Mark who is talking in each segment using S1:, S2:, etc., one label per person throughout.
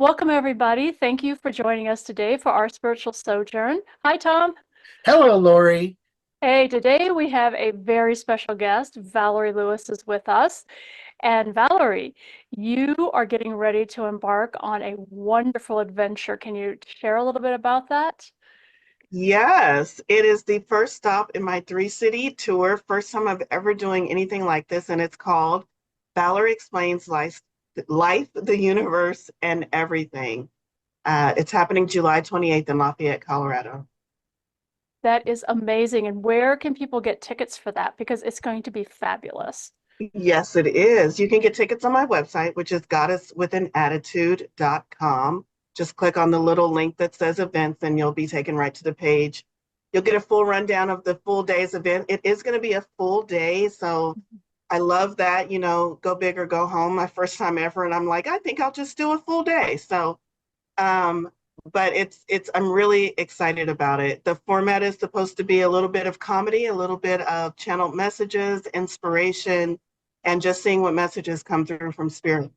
S1: Welcome, everybody. Thank you for joining us today for our spiritual sojourn. Hi, Tom.
S2: Hello, Lori.
S1: Hey, today we have a very special guest. Valorie Lewis is with us. And Valorie, you are getting ready to embark on a wonderful adventure. Can you share a little bit about that?
S3: Yes, it is the first stop in my three-city tour. First time I've ever doing anything like this, and it's called Valerie Explains Life, the Universe, and Everything. It's happening July 28th in Lafayette, Colorado.
S1: That is amazing. And where can people get tickets for that? Because it's going to be fabulous.
S3: Yes, it is. You can get tickets on my website, which is goddesswithanAttitude.com. Just click on the little link that says events, and you'll be taken right to the page. You'll get a full rundown of the full day's event. It is going to be a full day, so I love that, go big or go home. My first time ever, and I'm like, I think I'll just do a full day. So, um, but I'm really excited about it. The format is supposed to be a little bit of comedy, a little bit of channeled messages, inspiration, and just seeing what messages come through from spirit.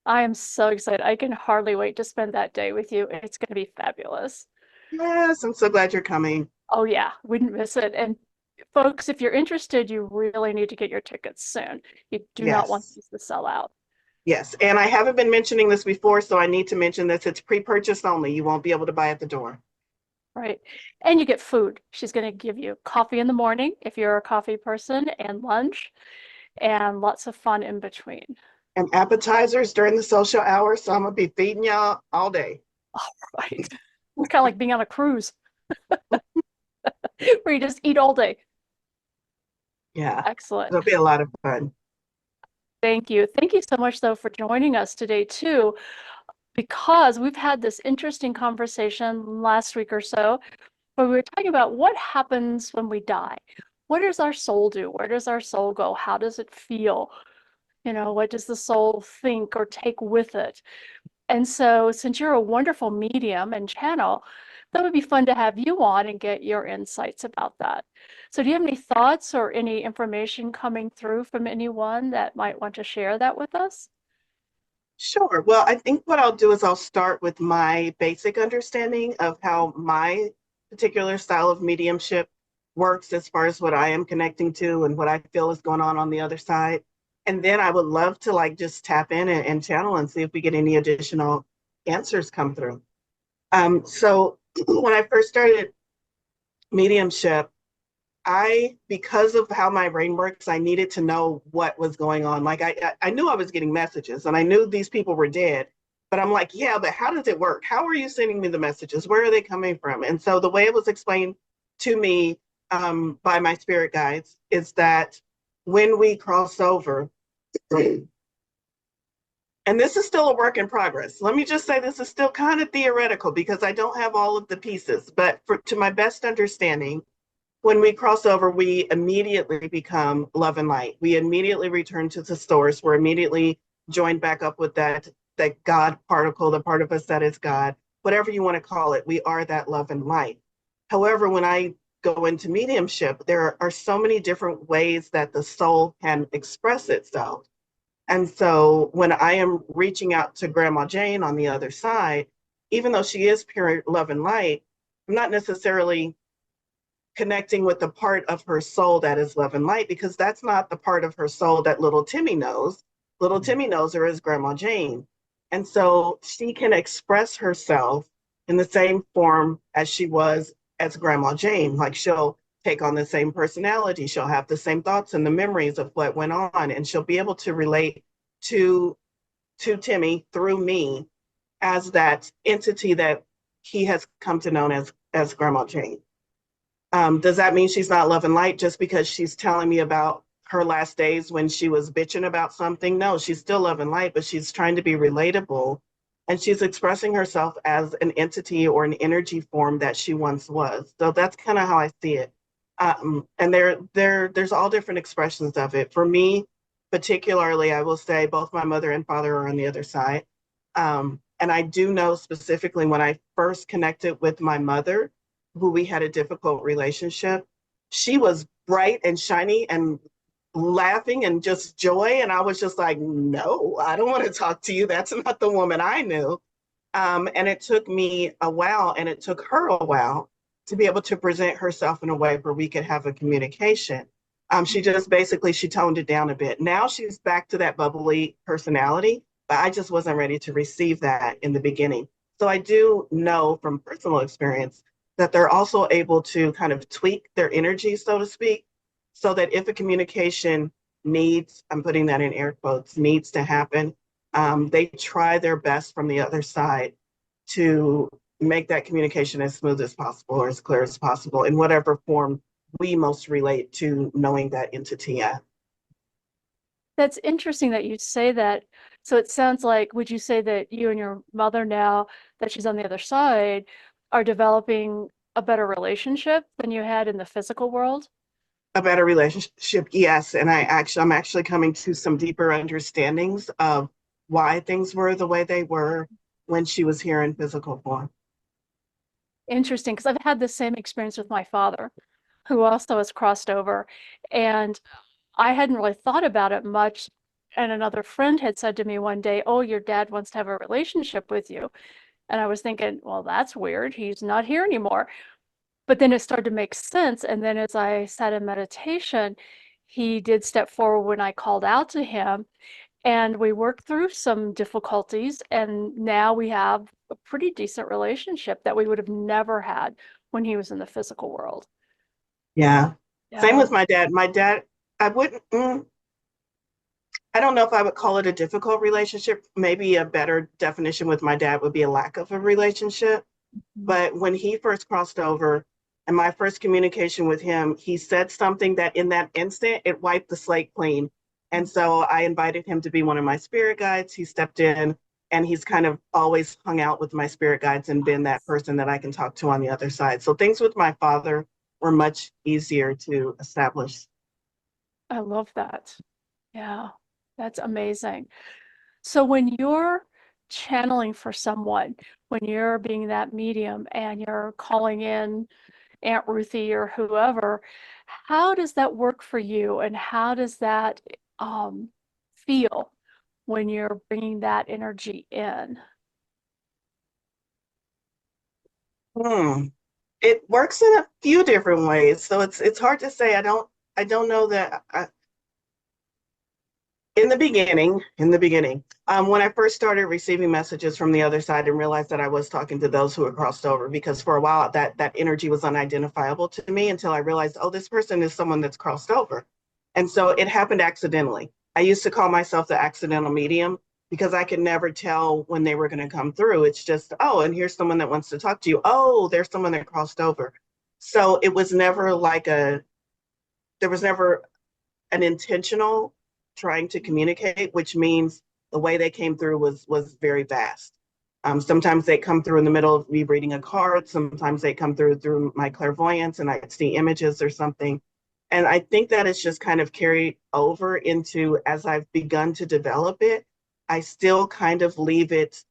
S1: I am so excited. I can hardly wait to spend that day with you. It's going to be fabulous.
S3: Yes, I'm so glad you're coming.
S1: Oh, yeah, wouldn't miss it. And folks, if you're interested, you really need to get your tickets soon. You do not want
S3: Yes,
S1: these to sell out.
S3: yes. And I haven't been mentioning this before, so I need to mention this. It's pre-purchase only. You won't be able to buy at the door.
S1: Right. And you get food. She's going to give you coffee in the morning if you're a coffee person, and lunch, and lots of fun in between.
S3: And appetizers during the social hour, so I'm gonna be feeding y'all all day.
S1: Right. It's kind of like being on a cruise where you just eat all day.
S3: Yeah,
S1: Excellent.
S3: it'll be a lot of fun.
S1: Thank you. Thank you so much, though, for joining us today, too, because we've had this interesting conversation last week or so where we were talking about what happens when we die. What does our soul do? Where does our soul go? How does it feel? What does the soul think or take with it? And so, since you're a wonderful medium and channel, that would be fun to have you on and get your insights about that. So, do you have any thoughts or any information coming through from anyone that might want to share that with us?
S3: Sure. Well, I think what I'll do is I'll start with my basic understanding of how my particular style of mediumship works as far as what I am connecting to and what I feel is going on the other side. And then I would love to like just tap in and channel and see if we get any additional answers come through. So when I first started mediumship, because of how my brain works, I needed to know what was going on. Like I knew I was getting messages and I knew these people were dead, but I'm like, yeah, but how does it work? How are you sending me the messages? Where are they coming from? And so the way it was explained to me by my spirit guides is that when we cross over, and this is still a work in progress. Let me just say this is still kind of theoretical because I don't have all of the pieces, but to my best understanding, when we cross over, we immediately become love and light. We immediately return to the source. We're immediately joined back up with that God particle, the part of us that is God, whatever you want to call it. We are that love and light. However, when I go into mediumship, there are so many different ways that the soul can express itself. And so when I am reaching out to Grandma Jane on the other side, even though she is pure love and light, I'm not necessarily connecting with the part of her soul that is love and light, because that's not the part of her soul that little Timmy knows. Little Timmy knows her as Grandma Jane. And so she can express herself in the same form as she was as Grandma Jane. Like she'll take on the same personality, she'll have the same thoughts and the memories of what went on, and she'll be able to relate to Timmy through me as that entity that he has come to know as Grandma Jane. Does that mean she's not love and light just because she's telling me about her last days when she was bitching about something? No, she's still love and light, but she's trying to be relatable, and she's expressing herself as an entity or an energy form that she once was. So that's kind of how I see it. And there's all different expressions of it. For me, particularly, I will say both my mother and father are on the other side. And I do know specifically when I first connected with my mother, who we had a difficult relationship, she was bright and shiny and laughing and just joy. And I was just like, no, I don't want to talk to you. That's not the woman I knew. And it took me a while, and it took her a while to be able to present herself in a way where we could have a communication. She just basically, she toned it down a bit. Now she's back to that bubbly personality, but I just wasn't ready to receive that in the beginning. So I do know from personal experience that they're also able to kind of tweak their energy, so to speak, so that if a communication needs, I'm putting that in air quotes, needs to happen, they try their best from the other side to make that communication as smooth as possible or as clear as possible in whatever form we most relate to knowing that entity at.
S1: That's interesting that you say that. So it sounds like, would you say that you and your mother, now that she's on the other side, are developing a better relationship than you had in the physical world?
S3: A better relationship, yes. And I'm actually coming to some deeper understandings of why things were the way they were when she was here in physical form.
S1: Interesting, because I've had the same experience with my father, who also has crossed over. And I hadn't really thought about it much. And another friend had said to me one day, "Oh, your dad wants to have a relationship with you." And I was thinking, well, that's weird. He's not here anymore. But then it started to make sense. And then as I sat in meditation, he did step forward when I called out to him. And we worked through some difficulties. And now we have a pretty decent relationship that we would have never had when he was in the physical world.
S3: Yeah. Same
S1: Yeah.
S3: with my dad. My dad, I wouldn't, I don't know if I would call it a difficult relationship. Maybe a better definition with my dad would be a lack of a relationship. But when he first crossed over and my first communication with him, he said something that in that instant, it wiped the slate clean. And so I invited him to be one of my spirit guides. He stepped in, and he's kind of always hung out with my spirit guides and been that person that I can talk to on the other side. So things with my father were much easier to establish.
S1: I love that. Yeah, that's amazing. So when you're channeling for someone, when you're being that medium and you're calling in Aunt Ruthie or whoever, how does that work for you? And how does that feel when you're bringing that energy in?
S3: Hmm. It works in a few different ways. So it's hard to say. I don't know that in the beginning, when I first started receiving messages from the other side and realized that I was talking to those who had crossed over, because for a while that energy was unidentifiable to me until I realized, oh, this person is someone that's crossed over. And so it happened accidentally. I used to call myself the accidental medium because I could never tell when they were going to come through. It's just, oh, and here's someone that wants to talk to you. Oh, there's someone that crossed over. So it was never like there was never an intentional trying to communicate, which means the way they came through was very vast. Sometimes they come through in the middle of me reading a card. Sometimes they come through my clairvoyance, and I see images or something. And I think that it's just kind of carried over into as I've begun to develop it. I still kind of leave it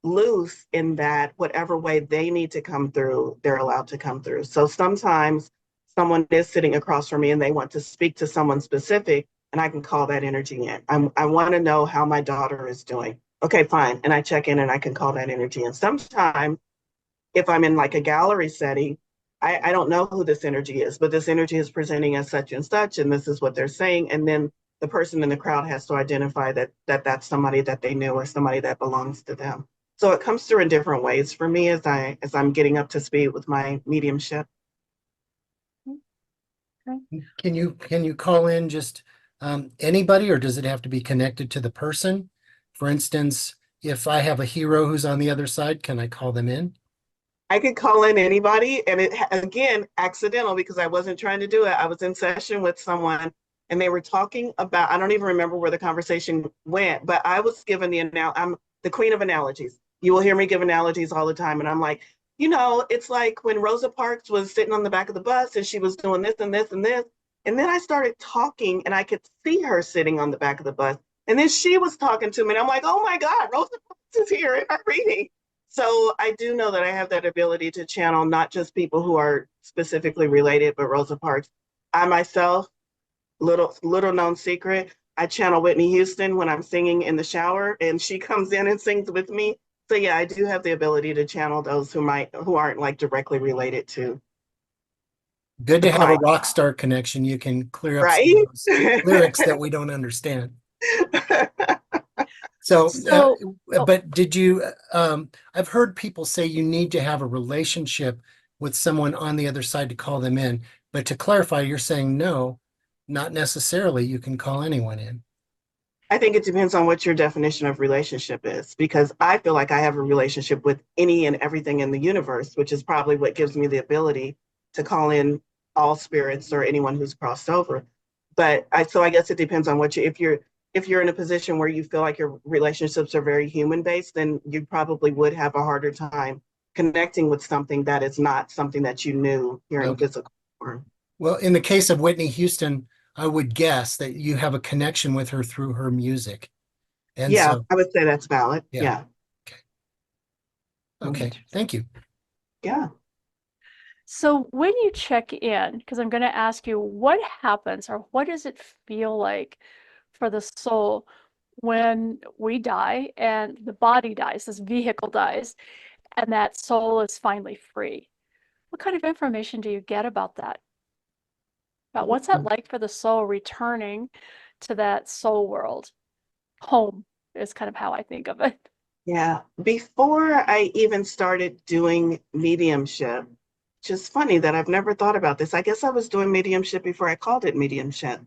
S3: loose in that whatever way they need to come through, they're allowed to come through. So sometimes someone is sitting across from me and they want to speak to someone specific, and I can call that energy in. I want to know how my daughter is doing. Okay, fine. And I check in and I can call that energy in. Sometimes if I'm in like a gallery setting, I don't know who this energy is, but this energy is presenting as such and such, and this is what they're saying. And then the person in the crowd has to identify that's somebody that they knew or somebody that belongs to them. So it comes through in different ways for me as I'm getting up to speed with my mediumship.
S1: Okay.
S2: Can you call in just anybody, or does it have to be connected to the person? For instance, if I have a hero who's on the other side, can I call them in?
S3: I could call in anybody, and it again accidental because I wasn't trying to do it. I was in session with someone, and they were talking about. I don't even remember where the conversation went, but I was given I'm the queen of analogies. You will hear me give analogies all the time, and I'm like, it's like when Rosa Parks was sitting on the back of the bus and she was doing this and this and this, and then I started talking, and I could see her sitting on the back of the bus, and then she was talking to me, and I'm like, oh my God, Rosa Parks is here in her reading. So I do know that I have that ability to channel not just people who are specifically related, but Rosa Parks. I myself little known secret, I channel Whitney Houston when I'm singing in the shower, and she comes in and sings with me. So yeah, I do have the ability to channel those who aren't like directly related to
S2: Good
S3: the
S2: to have a
S3: client,
S2: rock star connection. You can clear up some
S3: right?
S2: of those lyrics that we don't understand. So,
S1: So, oh,
S2: but did you, I've heard people say you need to have a relationship with someone on the other side to call them in. But to clarify, you're saying no, not necessarily. You can call anyone in.
S3: I think it depends on what your definition of relationship is, because I feel like I have a relationship with any and everything in the universe, which is probably what gives me the ability to call in all spirits or anyone who's crossed over. So I guess it depends on if you're in a position where you feel like your relationships are very human based, then you probably would have a harder time connecting with something that is not something that you knew here in
S2: Okay.
S3: physical form.
S2: Well, in the case of Whitney Houston, I would guess that you have a connection with her through her music. And
S3: Yeah,
S2: so,
S3: I would say that's valid.
S2: yeah.
S3: Yeah.
S2: Okay. Thank you.
S3: Yeah.
S1: so when you check in, because I'm going to ask you what happens or what does it feel like for the soul when we die and the body dies, this vehicle dies, and that soul is finally free? What kind of information do you get about that? About what's that like for the soul returning to that soul world? Home is kind of how I think of it.
S3: Yeah, before I even started doing mediumship, just funny that I've never thought about this. I guess I was doing mediumship before I called it mediumship,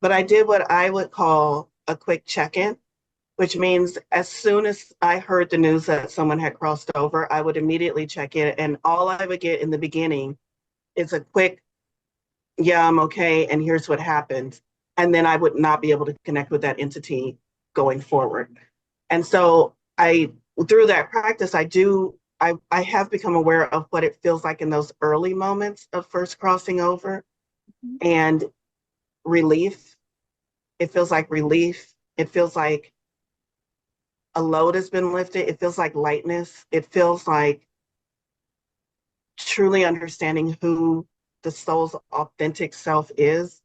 S3: but I did what I would call a quick check-in, which means as soon as I heard the news that someone had crossed over, I would immediately check in, and all I would get in the beginning is a quick, yeah, I'm okay, and here's what happened. And then I would not be able to connect with that entity going forward. And so through that practice, I have become aware of what it feels like in those early moments of first crossing over, and relief. It feels like relief. It feels like a load has been lifted. It feels like lightness. It feels like truly understanding who the soul's authentic self is.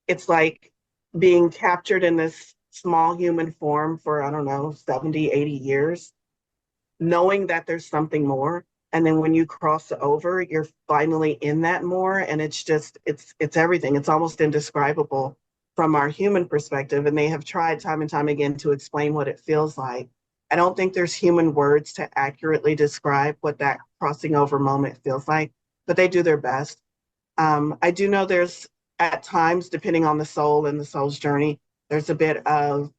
S3: It's like being captured in this small human form for, I don't know, 70, 80 years, knowing that there's something more. And then when you cross over, you're finally in that more. And it's everything. It's almost indescribable from our human perspective. And they have tried time and time again to explain what it feels like. I don't think there's human words to accurately describe what that crossing over moment feels like, but they do their best. I do know there's at times, depending on the soul and the soul's journey, there's a bit of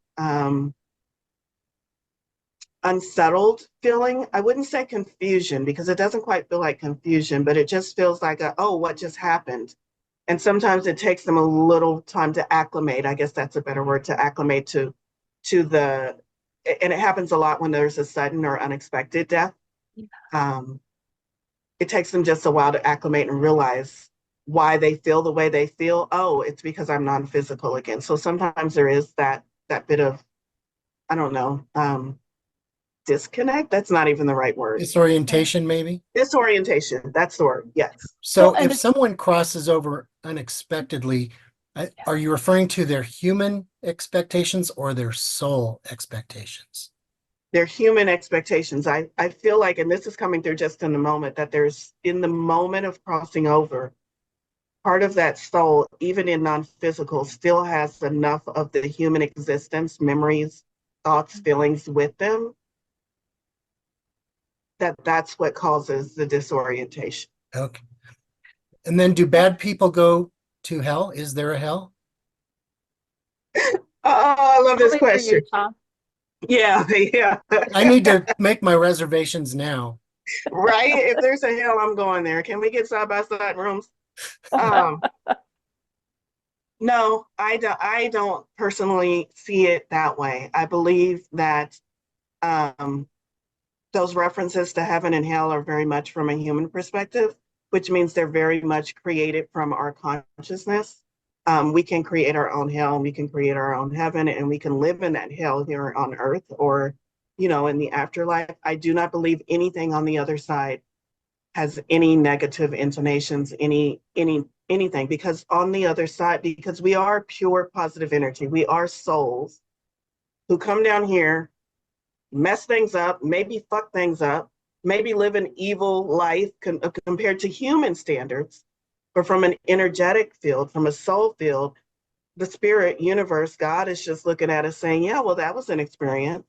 S3: unsettled feeling. I wouldn't say confusion because it doesn't quite feel like confusion, but it just feels like oh, what just happened? And sometimes it takes them a little time to acclimate. I guess that's a better word, to acclimate to the, and it happens a lot when there's a sudden or unexpected death. Um, it takes them just a while to acclimate and realize why they feel the way they feel. Oh, it's because I'm non-physical again. So sometimes there is that bit of, I don't know, disconnect. That's not even the right word.
S2: Disorientation, maybe.
S3: Disorientation. That's the word. Yes.
S2: So
S1: And
S2: if
S1: it's,
S2: someone crosses over unexpectedly, are you referring to their human expectations or their soul expectations?
S3: They're human expectations. I feel like, and this is coming through just in the moment, that there's in the moment of crossing over, part of that soul, even in non-physical, still has enough of the human existence, memories, thoughts, feelings with them, that's what causes the disorientation.
S2: Okay. And then do bad people go to hell? Is there a hell?
S3: Oh, I love this
S1: only for you,
S3: question.
S1: Tom.
S3: Yeah, yeah.
S2: I need to make my reservations now.
S3: Right? If there's a hell, I'm going there. Can we get side by side rooms? Um, no, I don't personally see it that way. I believe that um, those references to heaven and hell are very much from a human perspective, which means they're very much created from our consciousness. We can create our own hell, and we can create our own heaven, and we can live in that hell here on earth or, in the afterlife. I do not believe anything on the other side has any negative intonations, anything, because on the other side, because we are pure positive energy, we are souls who come down here, mess things up, maybe fuck things up, maybe live an evil life compared to human standards, but from an energetic field, from a soul field, the spirit universe, God is just looking at us saying, yeah, well, that was an experience.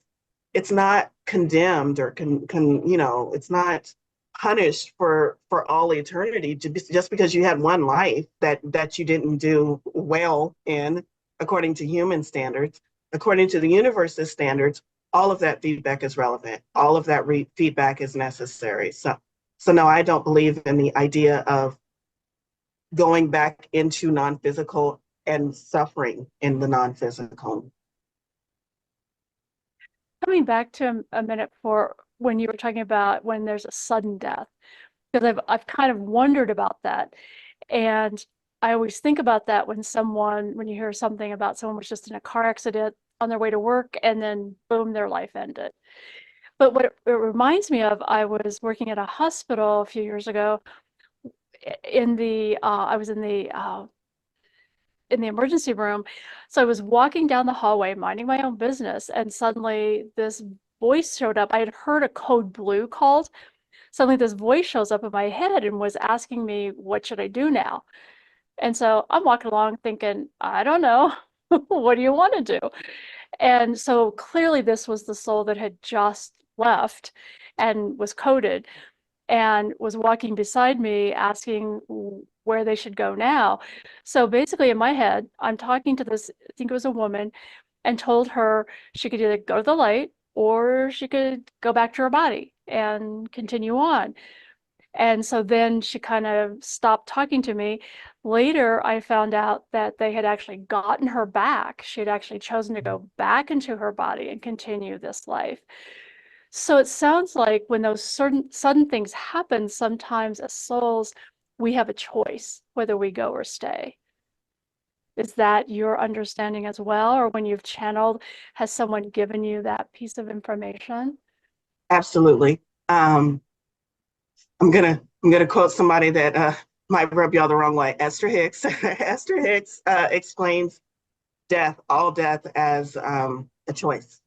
S3: It's not condemned or it's not punished for all eternity just because you had one life that you didn't do well in according to human standards. According to the universe's standards, all of that feedback is relevant. All of that feedback is necessary. So no, I don't believe in the idea of going back into non-physical and suffering in the non-physical.
S1: Coming back to a minute for when you were talking about when there's a sudden death, because I've kind of wondered about that. And I always think about that when you hear something about someone was just in a car accident on their way to work and then boom, their life ended. But what it reminds me of, I was working at a hospital a few years ago I was in the emergency room. So I was walking down the hallway, minding my own business, and suddenly this voice showed up. I had heard a code blue called. Suddenly this voice shows up in my head and was asking me, what should I do now? And so I'm walking along thinking, I don't know. What do you want to do? And so clearly this was the soul that had just left and was coded and was walking beside me asking where they should go now. So basically in my head, I'm talking to this, I think it was a woman, and told her she could either go to the light or she could go back to her body and continue on. And so then she kind of stopped talking to me. Later, I found out that they had actually gotten her back. She had actually chosen to go back into her body and continue this life. So it sounds like when those certain sudden things happen, sometimes as souls, we have a choice whether we go or stay. Is that your understanding as well? Or when you've channeled, has someone given you that piece of information?
S3: Absolutely. I'm gonna quote somebody that might rub y'all the wrong way. Esther Hicks. Esther Hicks explains all death as a choice.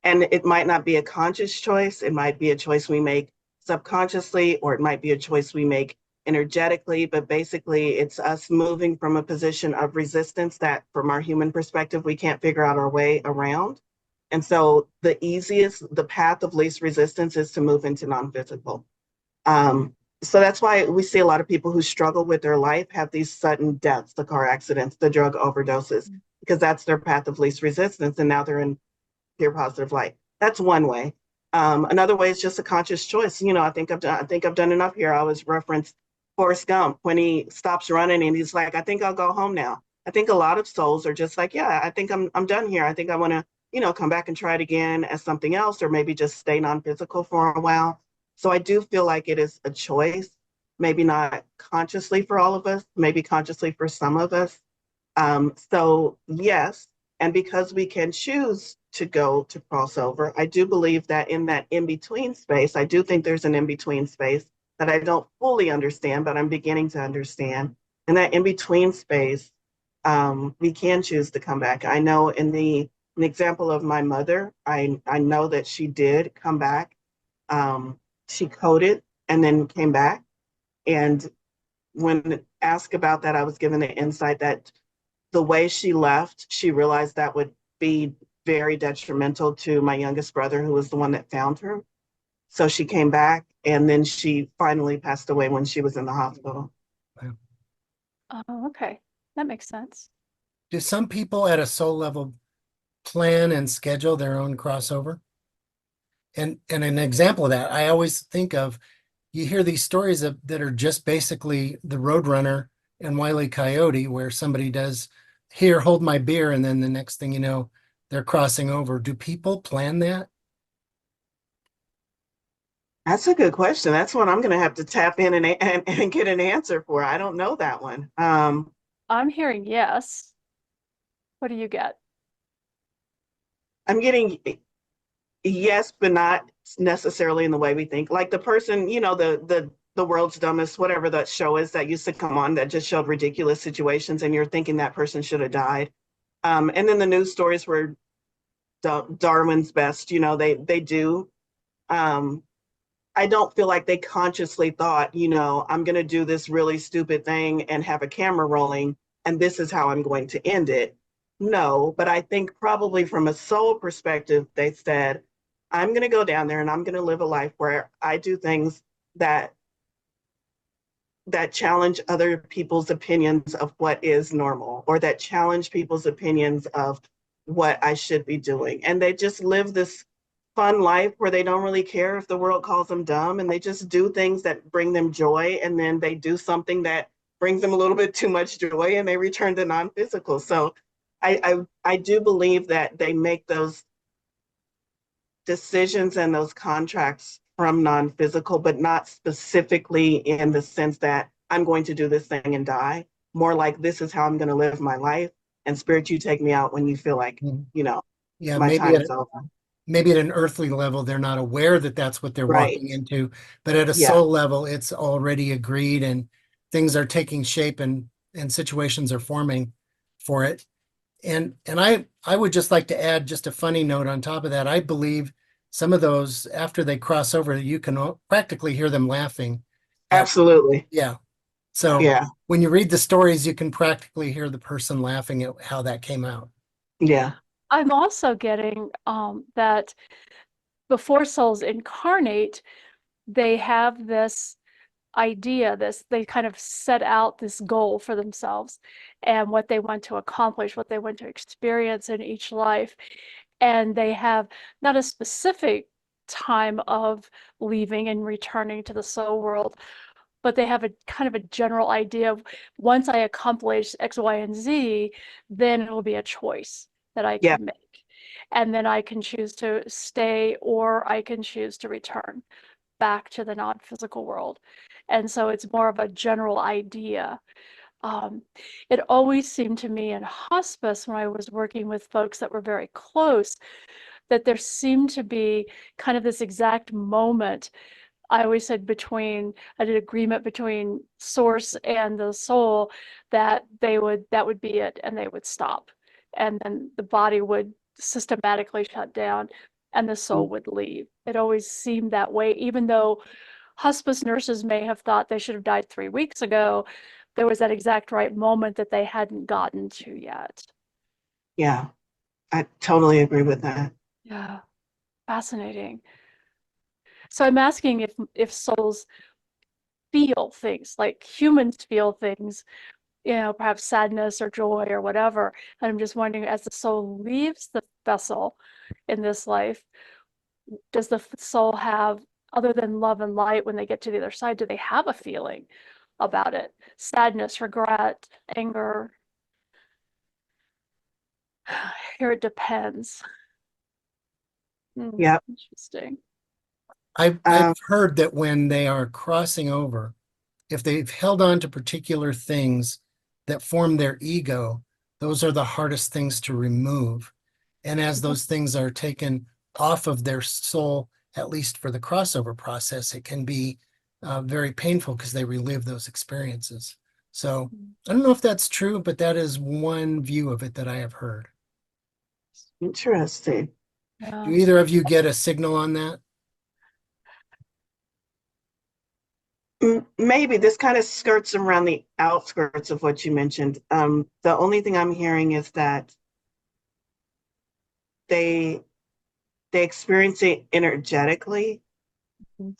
S3: And it might not be a conscious choice. It might be a choice we make subconsciously, or it might be a choice we make energetically. But basically, it's us moving from a position of resistance that, from our human perspective, we can't figure out our way around. And so the path of least resistance is to move into non-physical. So that's why we see a lot of people who struggle with their life have these sudden deaths, the car accidents, the drug overdoses, because that's their path of least resistance. And now they're in pure positive light. That's one way. Another way is just a conscious choice. I think I've done enough here. I was referenced Forrest Gump when he stops running and he's like, I think I'll go home now. I think a lot of souls are just like, yeah, I think I'm done here. I think I want to, come back and try it again as something else, or maybe just stay non-physical for a while. So I do feel like it is a choice, maybe not consciously for all of us, maybe consciously for some of us. So yes, and because we can choose to go to crossover, I do believe that in that in-between space, I do think there's an in-between space that I don't fully understand, but I'm beginning to understand. In that in-between space, we can choose to come back. I know an example of my mother, I know that she did come back. She coded and then came back. And when asked about that, I was given the insight that the way she left, she realized that would be very detrimental to my youngest brother, who was the one that found her. So she came back, and then she finally passed away when she was in the hospital.
S1: Oh, okay. That makes sense.
S2: Do some people at a soul level plan and schedule their own crossover? And an example of that, I always think of, you hear these stories that are just basically the Roadrunner and Wile E. Coyote, where somebody does, here, hold my beer, and then the next thing you know, they're crossing over. Do people plan that?
S3: That's a good question. That's one I'm going to have to tap in and get an answer for. I don't know that one.
S1: I'm hearing yes. What do you get?
S3: I'm getting yes, but not necessarily in the way we think. Like the person, the The World's Dumbest, whatever that show is that used to come on that just showed ridiculous situations, and you're thinking that person should have died. And then the news stories were Darwin's best, they do. Um, I don't feel like they consciously thought, I'm going to do this really stupid thing and have a camera rolling, and this is how I'm going to end it. No, but I think probably from a soul perspective, they said, I'm going to go down there and I'm going to live a life where I do things that challenge other people's opinions of what is normal, or that challenge people's opinions of what I should be doing. And they just live this fun life where they don't really care if the world calls them dumb, and they just do things that bring them joy, and then they do something that brings them a little bit too much joy, and they return to non-physical. So I do believe that they make those decisions and those contracts from non-physical, but not specifically in the sense that I'm going to do this thing and die. More like, this is how I'm going to live my life, and spirit, you take me out when you feel like,
S2: Mhm. Yeah,
S3: my time is over.
S2: maybe at an earthly level, they're not aware that that's what they're
S3: Right.
S2: walking into, but at a
S3: Yeah.
S2: soul level, it's already agreed, and things are taking shape, and situations are forming for it. And I would just like to add just a funny note on top of that. I believe some of those, after they cross over, you can practically hear them laughing.
S3: Absolutely.
S2: Yeah. So
S3: Yeah.
S2: when you read the stories, you can practically hear the person laughing at how that came out.
S3: Yeah.
S1: I'm also getting that before souls incarnate, they have this idea, they kind of set out this goal for themselves and what they want to accomplish, what they want to experience in each life. And they have not a specific time of leaving and returning to the soul world, but they have a kind of a general idea of, once I accomplish X, Y, and Z, then it will be a choice that I
S3: Yeah.
S1: can make. And then I can choose to stay, or I can choose to return back to the non-physical world. And so it's more of a general idea. Um, it always seemed to me in hospice, when I was working with folks that were very close, that there seemed to be kind of this exact moment. I always said between an agreement between source and the soul, that that would be it, and they would stop. And then the body would systematically shut down and the soul would leave. It always seemed that way, even though hospice nurses may have thought they should have died 3 weeks ago. There was that exact right moment that they hadn't gotten to yet.
S3: Yeah. I totally agree with that.
S1: Yeah, fascinating. So I'm asking if souls feel things like humans feel things, perhaps sadness or joy or whatever. And I'm just wondering, as the soul leaves the vessel in this life, does the soul have, other than love and light, when they get to the other side, do they have a feeling about it? Sadness, regret, anger? Here it depends.
S3: Yeah.
S1: Interesting.
S2: I've
S3: Um,
S2: heard that when they are crossing over, if they've held on to particular things that form their ego, those are the hardest things to remove. And as those things are taken off of their soul, at least for the crossover process, it can be very painful because they relive those experiences. So I don't know if that's true, but that is one view of it that I have heard.
S3: Interesting.
S2: Do
S1: Yeah.
S2: either of you get a signal on that?
S3: Maybe this kind of skirts around the outskirts of what you mentioned. The only thing I'm hearing is that they experience it energetically.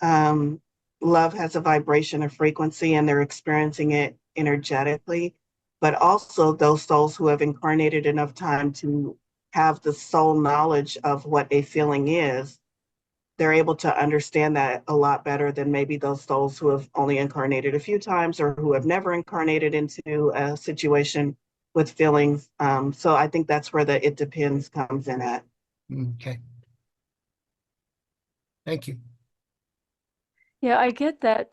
S3: Um, Love has a vibration, a frequency, and they're experiencing it energetically. But also those souls who have incarnated enough time to have the soul knowledge of what a feeling is, they're able to understand that a lot better than maybe those souls who have only incarnated a few times, or who have never incarnated into a situation with feelings. So I think that's where the "it depends" comes in at.
S2: Okay. Thank you.
S1: Yeah, I get that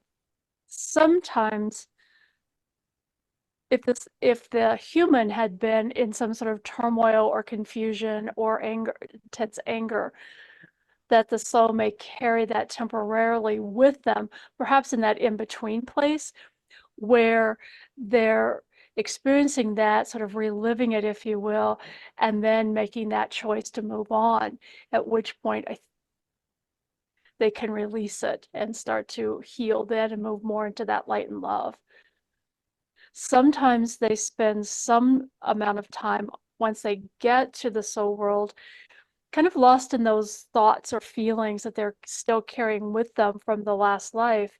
S1: sometimes if the human had been in some sort of turmoil or confusion or anger, intense anger, that the soul may carry that temporarily with them, perhaps in that in-between place where they're experiencing that, sort of reliving it, if you will, and then making that choice to move on, at which point they can release it and start to heal then and move more into that light and love. Sometimes they spend some amount of time once they get to the soul world kind of lost in those thoughts or feelings that they're still carrying with them from the last life.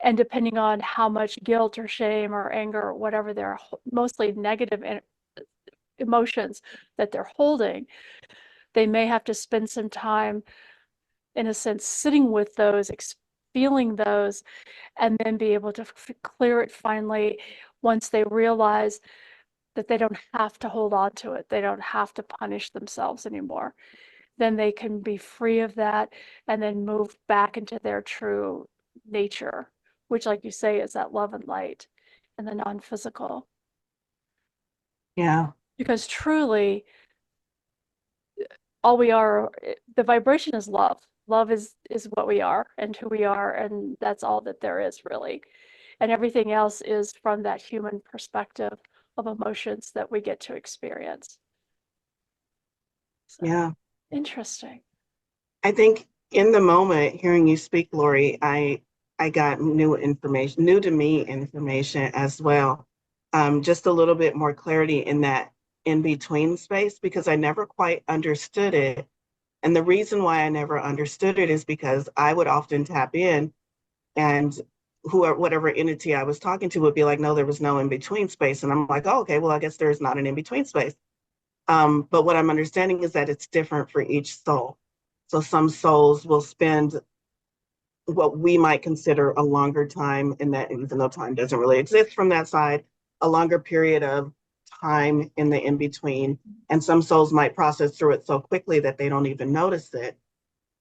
S1: And depending on how much guilt or shame or anger or whatever they're mostly negative emotions that they're holding, they may have to spend some time, in a sense, sitting with those, feeling those, and then be able to clear it finally once they realize that they don't have to hold on to it. They don't have to punish themselves anymore. Then they can be free of that and then move back into their true nature, which, like you say, is that love and light and the non-physical.
S3: Yeah.
S1: Because truly, all we are, the vibration is love. Love is what we are and who we are, and that's all that there is, really. And everything else is from that human perspective of emotions that we get to experience. So,
S3: Yeah.
S1: interesting.
S3: I think in the moment, hearing you speak, Lori, I got new information, new to me information as well. Just a little bit more clarity in that in between space, because I never quite understood it. And the reason why I never understood it is because I would often tap in, and whatever entity I was talking to would be like, no, there was no in between space. And I'm like, oh, okay, well, I guess there's not an in between space. But what I'm understanding is that it's different for each soul. So some souls will spend what we might consider a longer time in that, even though time doesn't really exist from that side, a longer period of time in the in-between. And some souls might process through it so quickly that they don't even notice it.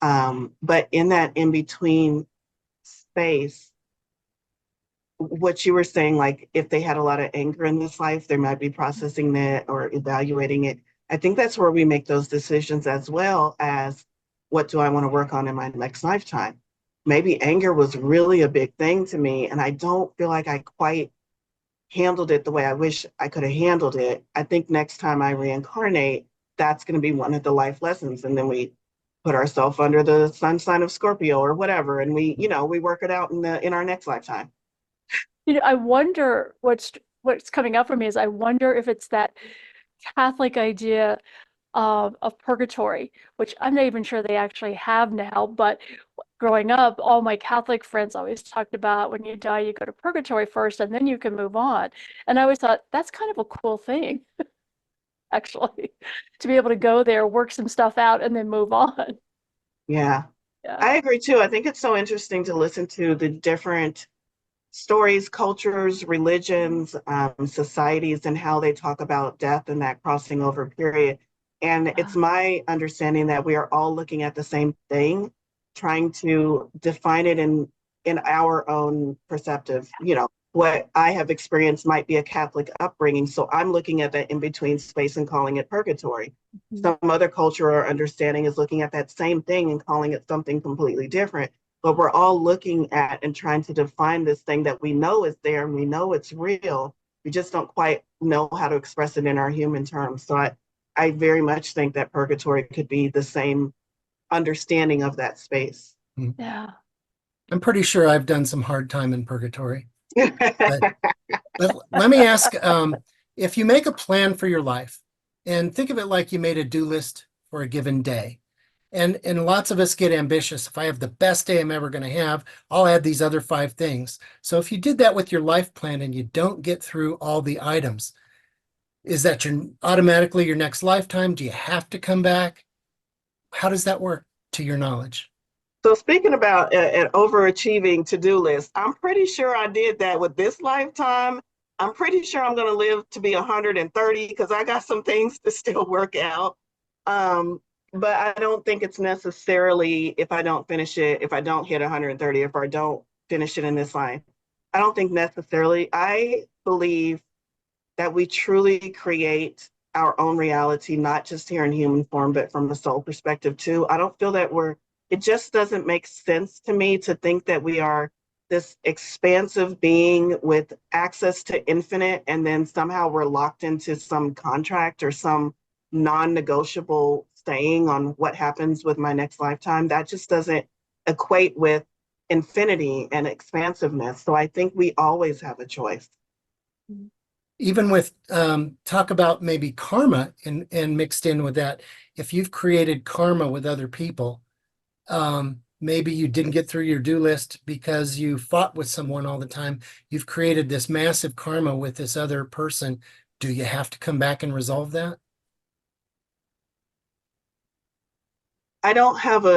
S3: But in that in-between space, what you were saying, like if they had a lot of anger in this life, they might be processing that or evaluating it. I think that's where we make those decisions, as well as what do I want to work on in my next lifetime. Maybe anger was really a big thing to me, and I don't feel like I quite handled it the way I wish I could have handled it. I think next time I reincarnate, that's going to be one of the life lessons. And then we put ourselves under the sun sign of Scorpio or whatever, and we work it out in our next lifetime.
S1: I wonder what's coming up for me is I wonder if it's that Catholic idea of purgatory, which I'm not even sure they actually have now, but growing up, all my Catholic friends always talked about when you die, you go to purgatory first and then you can move on. And I always thought that's kind of a cool thing, actually, to be able to go there, work some stuff out, and then move on.
S3: Yeah,
S1: Yeah.
S3: I agree too. I think it's so interesting to listen to the different stories, cultures, religions, societies, and how they talk about death and that crossing over period. And it's my understanding that we are all looking at the same thing, trying to define it in our own perceptive. What I have experienced might be a Catholic upbringing, so I'm looking at that in between space and calling it purgatory. Some other culture or understanding is looking at that same thing and calling it something completely different. But we're all looking at and trying to define this thing that we know is there and we know it's real. We just don't quite know how to express it in our human terms. So I very much think that purgatory could be the same understanding of that space.
S1: Yeah.
S2: I'm pretty sure I've done some hard time in purgatory. But let me ask, if you make a plan for your life and think of it like you made a do list for a given day, and lots of us get ambitious. If I have the best day I'm ever going to have, I'll add these other 5 things. So if you did that with your life plan and you don't get through all the items, is that automatically your next lifetime? Do you have to come back? How does that work to your knowledge?
S3: So speaking about an overachieving to-do list, I'm pretty sure I did that with this lifetime. I'm pretty sure I'm going to live to be 130 because I got some things to still work out. But I don't think it's necessarily if I don't finish it, if I don't hit 130, if I don't finish it in this line. I don't think necessarily. I believe that we truly create our own reality, not just here in human form, but from a soul perspective too. I don't feel that it just doesn't make sense to me to think that we are this expansive being with access to infinite, and then somehow we're locked into some contract or some non-negotiable saying on what happens with my next lifetime. That just doesn't equate with infinity and expansiveness. So I think we always have a choice.
S2: Even with talk about maybe karma and mixed in with that. If you've created karma with other people, maybe you didn't get through your do list because you fought with someone all the time. You've created this massive karma with this other person. Do you have to come back and resolve that?
S3: I don't have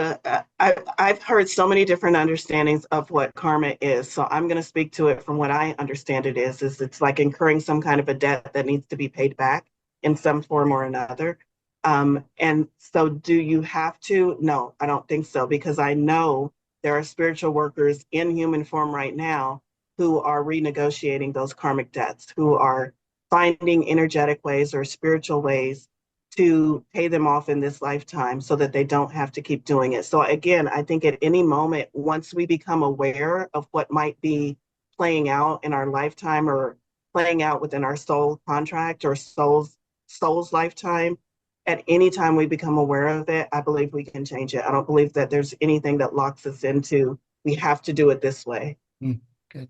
S3: I've heard so many different understandings of what karma is. So I'm going to speak to it from what I understand it is it's like incurring some kind of a debt that needs to be paid back in some form or another. And so do you have to? No, I don't think so, because I know there are spiritual workers in human form right now who are renegotiating those karmic debts, who are finding energetic ways or spiritual ways to pay them off in this lifetime so that they don't have to keep doing it. So again, I think at any moment, once we become aware of what might be playing out in our lifetime or playing out within our soul contract or soul's lifetime, at any time we become aware of it, I believe we can change it. I don't believe that there's anything that locks us into, we have to do it this way.
S2: Good.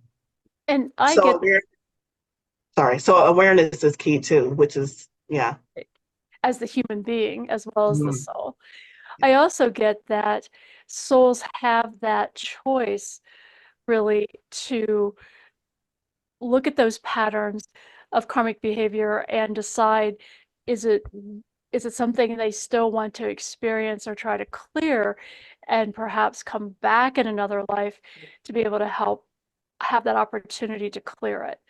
S1: And I
S3: So
S1: get,
S3: so awareness is key too, which is, yeah.
S1: as the human being as well as the
S3: Mhm.
S1: soul. I also get that souls have that choice really to look at those patterns of karmic behavior and decide, is it something they still want to experience or try to clear, and perhaps come back in another life to be able to help have that opportunity to clear it.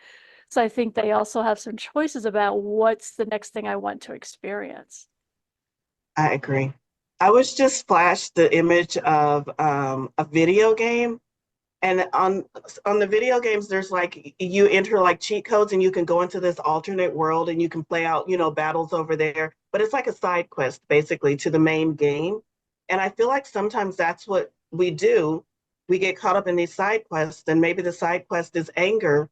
S1: So I think they also have some choices about what's the next thing I want to experience.
S3: I agree. I was just flashed the image of a video game, and on the video games, there's like you enter like cheat codes, and you can go into this alternate world, and you can play out, battles over there. But it's like a side quest basically to the main game. And I feel like sometimes that's what we do. We get caught up in these side quests, and maybe the side quest is anger.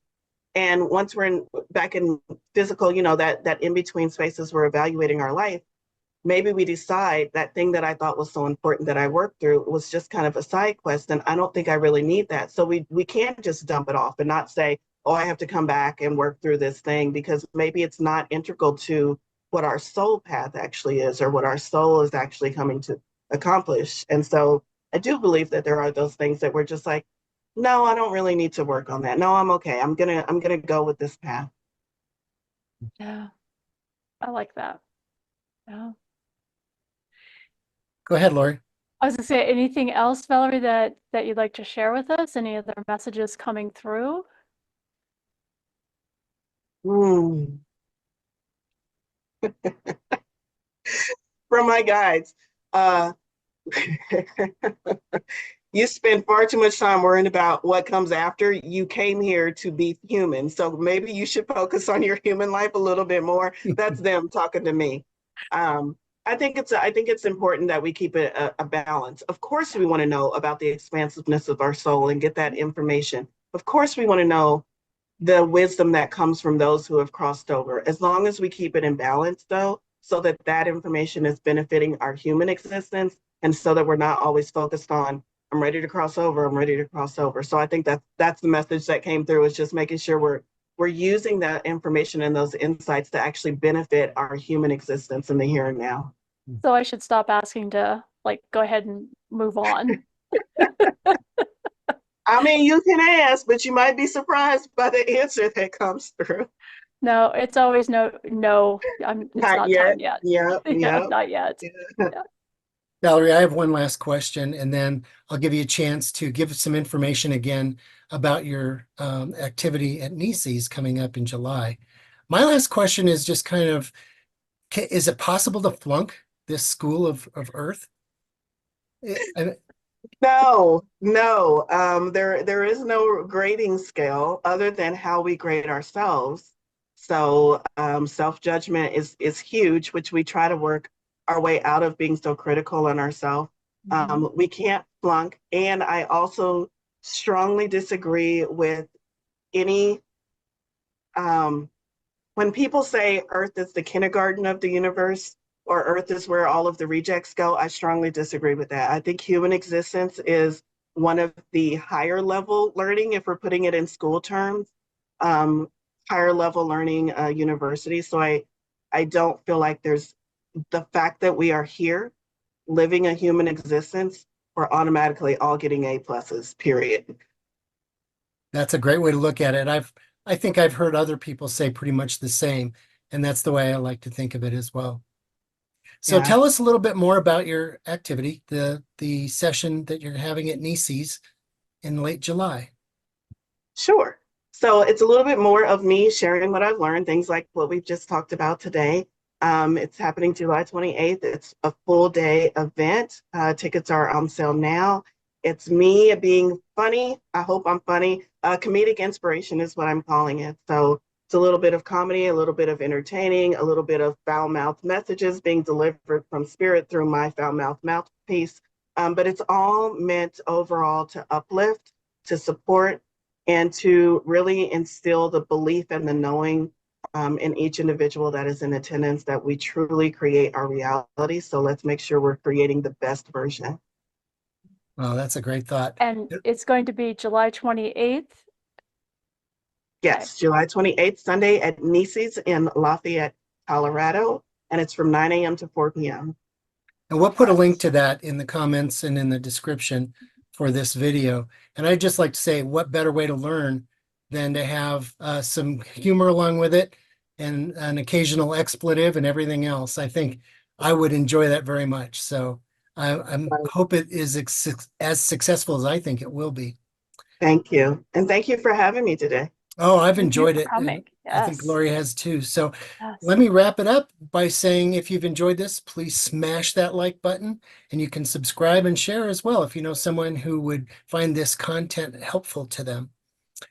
S3: And once we're back in physical, that in between spaces, we're evaluating our life. Maybe we decide that thing that I thought was so important that I worked through was just kind of a side quest, and I don't think I really need that. So we can't just dump it off and not say, oh, I have to come back and work through this thing, because maybe it's not integral to what our soul path actually is, or what our soul is actually coming to accomplish. And so I do believe that there are those things that we're just like, no, I don't really need to work on that. No, I'm okay. I'm gonna go with this path.
S1: Yeah, I like that. Yeah.
S2: Go ahead, Lori.
S1: I was gonna say, anything else, Valerie, that you'd like to share with us? Any other messages coming through?
S3: Mm. From my guides. Uh, you spend far too much time worrying about what comes after. You came here to be human. So maybe you should focus on your human life a little bit more. That's them talking to me. Um, I think it's important that we keep a balance. Of course, we want to know about the expansiveness of our soul and get that information. Of course, we want to know the wisdom that comes from those who have crossed over. As long as we keep it in balance, though, so that that information is benefiting our human existence, and so that we're not always focused on, I'm ready to cross over, I'm ready to cross over. So I think that's the message that came through, is just making sure we're using that information and those insights to actually benefit our human existence in the here and now.
S1: So I should stop asking to go ahead and move on.
S3: I mean, you can ask, but you might be surprised by the answer that comes through.
S1: No, it's always no, no, it's
S3: Not
S1: not
S3: yet.
S1: time yet.
S3: Yep,
S1: Yeah,
S3: yep.
S1: not yet.
S3: Yeah.
S1: Yeah.
S2: Valerie, I have one last question, and then I'll give you a chance to give some information again about your activity at NICES coming up in July. My last question is just kind of, is it possible to flunk this school of Earth?
S3: No, no. There is no grading scale other than how we grade ourselves. So self-judgment is huge, which we try to work our way out of being so critical on ourselves. We can't flunk. And I also strongly disagree with any, when people say Earth is the kindergarten of the universe or Earth is where all of the rejects go, I strongly disagree with that. I think human existence is one of the higher level learning, if we're putting it in school terms, higher level learning universities. So I don't feel like there's the fact that we are here living a human existence, we're automatically all getting A pluses, period.
S2: That's a great way to look at it. I think I've heard other people say pretty much the same, and that's the way I like to think of it as well. So
S3: Yeah.
S2: tell us a little bit more about your activity, the session that you're having at Nisi's in late July.
S3: Sure. So it's a little bit more of me sharing what I've learned, things like what we've just talked about today. It's happening July 28th. It's a full day event. Tickets are on sale now. It's me being funny. I hope I'm funny. Comedic inspiration is what I'm calling it. So it's a little bit of comedy, a little bit of entertaining, a little bit of foul-mouthed messages being delivered from spirit through my foul-mouthed mouthpiece. But it's all meant overall to uplift, to support, and to really instill the belief and the knowing in each individual that is in attendance that we truly create our reality. So let's make sure we're creating the best version.
S2: Oh, that's a great thought.
S1: And it's going to be July 28th.
S3: Yes, July 28th, Sunday at Nisi's in Lafayette, Colorado, and it's from 9 a.m. to 4 p.m.
S2: And we'll put a link to that in the comments and in the description for this video. And I'd just like to say, what better way to learn than to have some humor along with it and an occasional expletive and everything else. I think I would enjoy that very much. So I hope it is as successful as I think it will be.
S3: Thank you. And thank you for having me today.
S2: Oh, I've
S1: Thank you
S2: enjoyed
S1: for
S2: it.
S1: coming.
S2: I think
S1: Yes.
S2: Gloria has too. So
S1: Yes.
S2: let me wrap it up by saying if you've enjoyed this, please smash that like button, and you can subscribe and share as well if you know someone who would find this content helpful to them.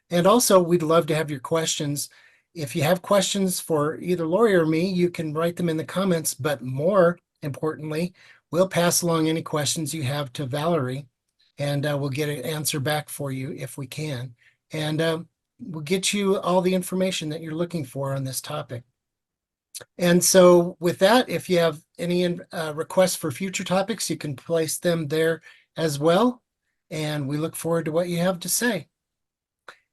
S2: And also, we'd love to have your questions. If you have questions for either Lori or me, you can write them in the comments, but more importantly, we'll pass along any questions you have to Valorie, and we'll get an answer back for you if we can. And we'll get you all the information that you're looking for on this topic. And so with that, if you have any requests for future topics, you can place them there as well. And we look forward to what you have to say.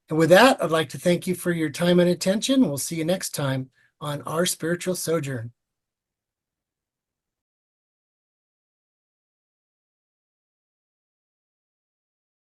S2: And with that, I'd like to thank you for your time and attention. We'll see you next time on Our Spiritual Sojourn.